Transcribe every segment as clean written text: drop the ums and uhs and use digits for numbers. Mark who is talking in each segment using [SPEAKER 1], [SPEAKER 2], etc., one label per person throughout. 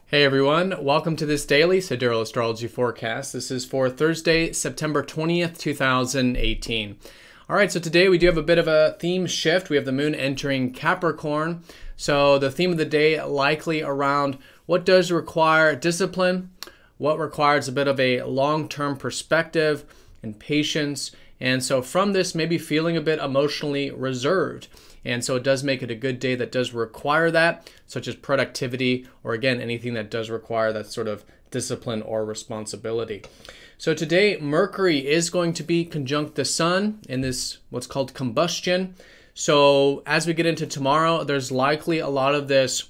[SPEAKER 1] Hey everyone, welcome to this daily Sidereal Astrology forecast. This is for Thursday, September 20th, 2018. All right, so today we do have a bit of a theme shift. We have the moon entering Capricorn. So the theme of the day likely around what does require discipline, what requires a bit of a long-term perspective and patience. And so from this, maybe feeling a bit emotionally reserved. And so it does make it a good day that does require that, such as productivity, or again, anything that does require that sort of discipline or responsibility. So today, Mercury is going to be conjunct the sun in this what's called combustion. So as we get into tomorrow, there's likely a lot of this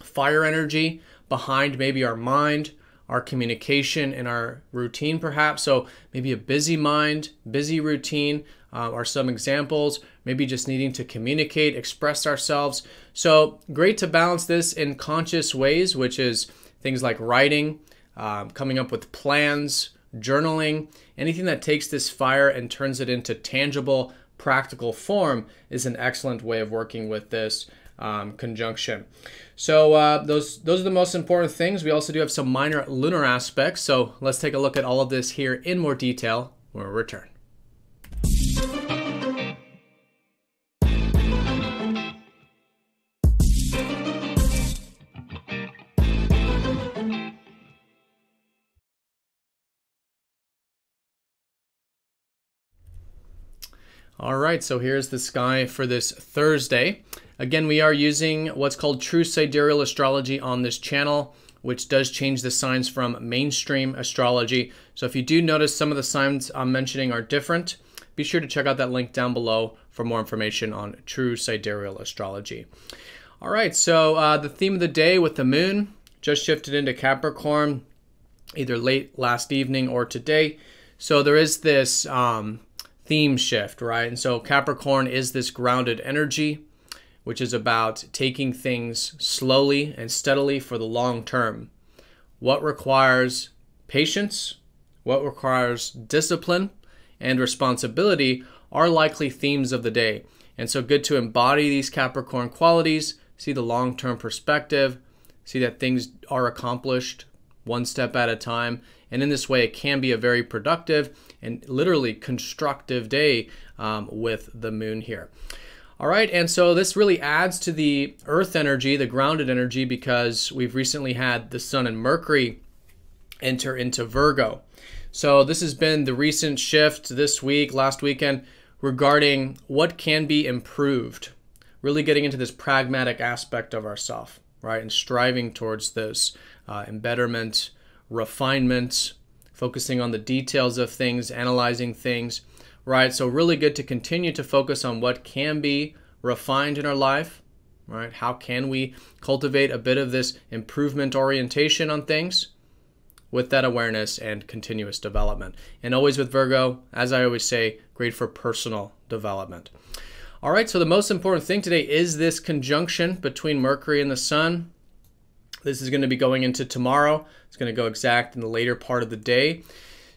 [SPEAKER 1] fire energy behind maybe our mind, our communication, and our routine perhaps. So maybe a busy mind, busy routine are some examples. Maybe just needing to communicate, express ourselves. So great to balance this in conscious ways, which is things like writing, coming up with plans, journaling. Anything that takes this fire and turns it into tangible, practical form is an excellent way of working with this conjunction. So those are the most important things. We also do have some minor lunar aspects. So let's take a look at all of this here in more detail when we return. All right, so here's the sky for this Thursday. Again, we are using what's called true Sidereal Astrology on this channel, which does change the signs from mainstream astrology. So if you do notice some of the signs I'm mentioning are different, be sure to check out that link down below for more information on true Sidereal Astrology. All right, so the theme of the day with the moon just shifted into Capricorn, either late last evening or today. So there is this theme shift, right? And so Capricorn is this grounded energy, which is about taking things slowly and steadily for the long term. What requires patience, what requires discipline and responsibility are likely themes of the day. And so good to embody these Capricorn qualities, see the long-term perspective, see that things are accomplished one step at a time. And in this way, it can be a very productive and literally constructive day with the moon here. All right, and so this really adds to the earth energy, the grounded energy, because we've recently had the sun and Mercury enter into Virgo. So this has been the recent shift this week, last weekend, regarding what can be improved, really getting into this pragmatic aspect of ourself, right, and striving towards this embetterment, refinement, focusing on the details of things, analyzing things, right? So really good to continue to focus on what can be refined in our life, right? How can we cultivate a bit of this improvement orientation on things with that awareness and continuous development. And always with Virgo, as I always say, great for personal development. All right, so the most important thing today is this conjunction between Mercury and the sun. This is going to be going into tomorrow. It's going to go exact in the later part of the day.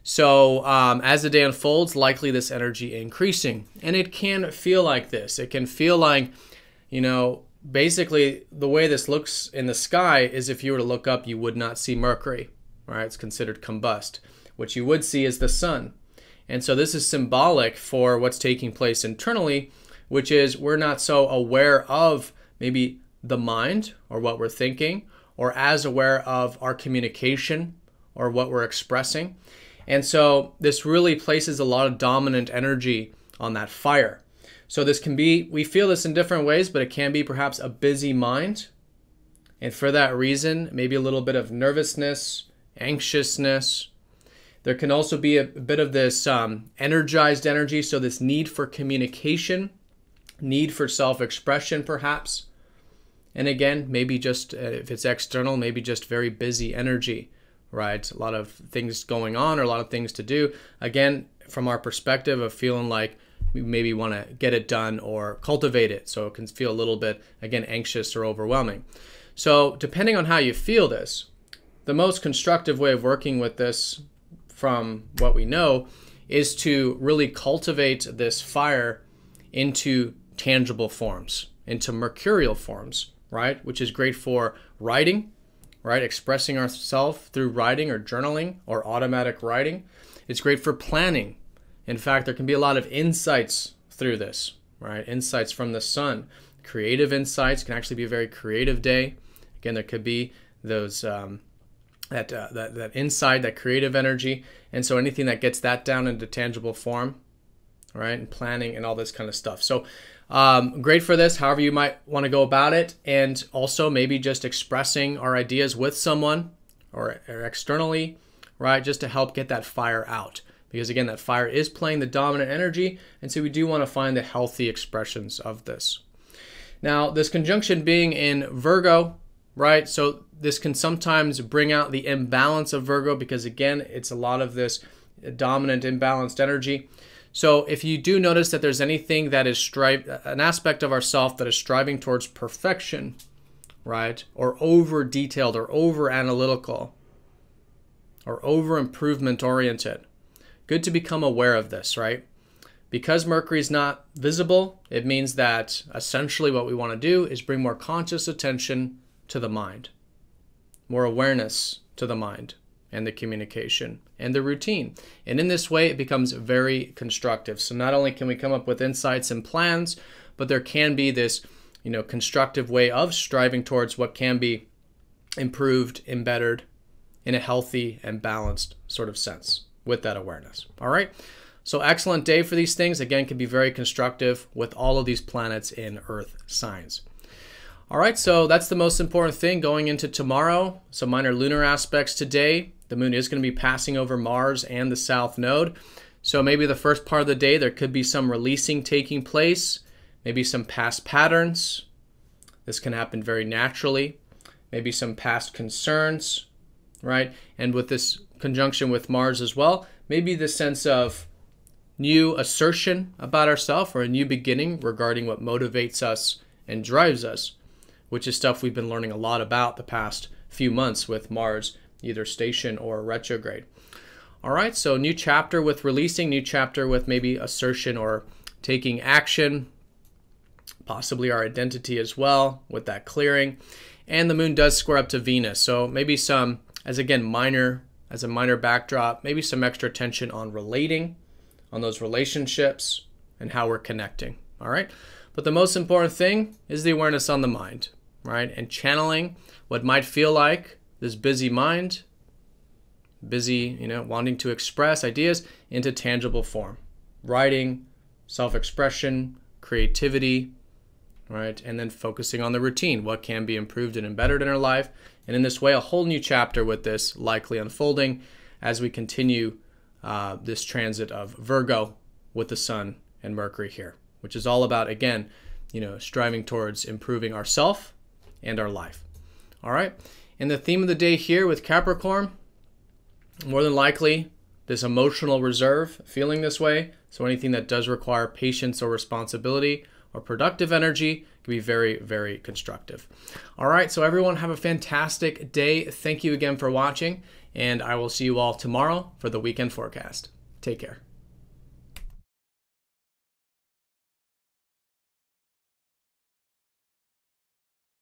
[SPEAKER 1] So as the day unfolds, likely this energy increasing. And it can feel like this. It can feel like, you know, basically the way this looks in the sky is if you were to look up, you would not see Mercury, right? It's considered combust. What you would see is the sun. And so this is symbolic for what's taking place internally, which is we're not so aware of maybe the mind or what we're thinking, or as aware of our communication or what we're expressing. And so this really places a lot of dominant energy on that fire. So this can be, we feel this in different ways, but it can be perhaps a busy mind. And for that reason, maybe a little bit of nervousness, anxiousness. There can also be a bit of this energized energy, so this need for communication, need for self-expression perhaps. And again, maybe just, if it's external, maybe just very busy energy, right? A lot of things going on or a lot of things to do. Again, from our perspective of feeling like we maybe want to get it done or cultivate it. So it can feel a little bit, again, anxious or overwhelming. So depending on how you feel this, the most constructive way of working with this from what we know is to really cultivate this fire into tangible forms, into mercurial forms, right? Which is great for writing, right? Expressing ourselves through writing or journaling or automatic writing. It's great for planning. In fact, there can be a lot of insights through this, right? Insights from the sun. Creative insights. Can actually be a very creative day. Again, there could be those that insight, that creative energy. And so anything that gets that down into tangible form, right? And planning and all this kind of stuff. So great for this, however you might want to go about it. And also maybe just expressing our ideas with someone or externally, right? Just to help get that fire out. Because again, that fire is playing the dominant energy. And so we do want to find the healthy expressions of this. Now, this conjunction being in Virgo, right? So this can sometimes bring out the imbalance of Virgo because again, it's a lot of this dominant imbalanced energy. So if you do notice that there's anything that is an aspect of ourself that is striving towards perfection, right? Or over detailed or over analytical or over improvement oriented, good to become aware of this, right? Because Mercury is not visible, it means that essentially what we want to do is bring more conscious attention to the mind, more awareness to the mind and the communication and the routine. And in this way, it becomes very constructive. So not only can we come up with insights and plans, but there can be this, constructive way of striving towards what can be improved, embittered in a healthy and balanced sort of sense with that awareness. All right. So excellent day for these things. Again, can be very constructive with all of these planets in Earth signs. All right, so that's the most important thing going into tomorrow. Some minor lunar aspects today. The moon is going to be passing over Mars and the South Node. So maybe the first part of the day, there could be some releasing taking place, maybe some past patterns. This can happen very naturally. Maybe some past concerns, right? And with this conjunction with Mars as well, maybe the sense of new assertion about ourselves or a new beginning regarding what motivates us and drives us, which is stuff we've been learning a lot about the past few months with Mars, either station or retrograde. All right, so new chapter with releasing, new chapter with maybe assertion or taking action, possibly our identity as well with that clearing. And the moon does square up to Venus. So maybe some, as a minor backdrop, maybe some extra tension on relating, on those relationships and how we're connecting. All right. But the most important thing is the awareness on the mind, right? And channeling what might feel like this busy mind, busy, wanting to express ideas into tangible form. Writing, self-expression, creativity, right? And then focusing on the routine, what can be improved and embedded in our life. And in this way, a whole new chapter with this likely unfolding as we continue this transit of Virgo with the Sun and Mercury here, which is all about, again, striving towards improving ourself and our life. All right. And the theme of the day here with Capricorn, more than likely, this emotional reserve, feeling this way. So anything that does require patience or responsibility or productive energy can be very, very constructive. All right. So everyone have a fantastic day. Thank you again for watching, and I will see you all tomorrow for the weekend forecast. Take care.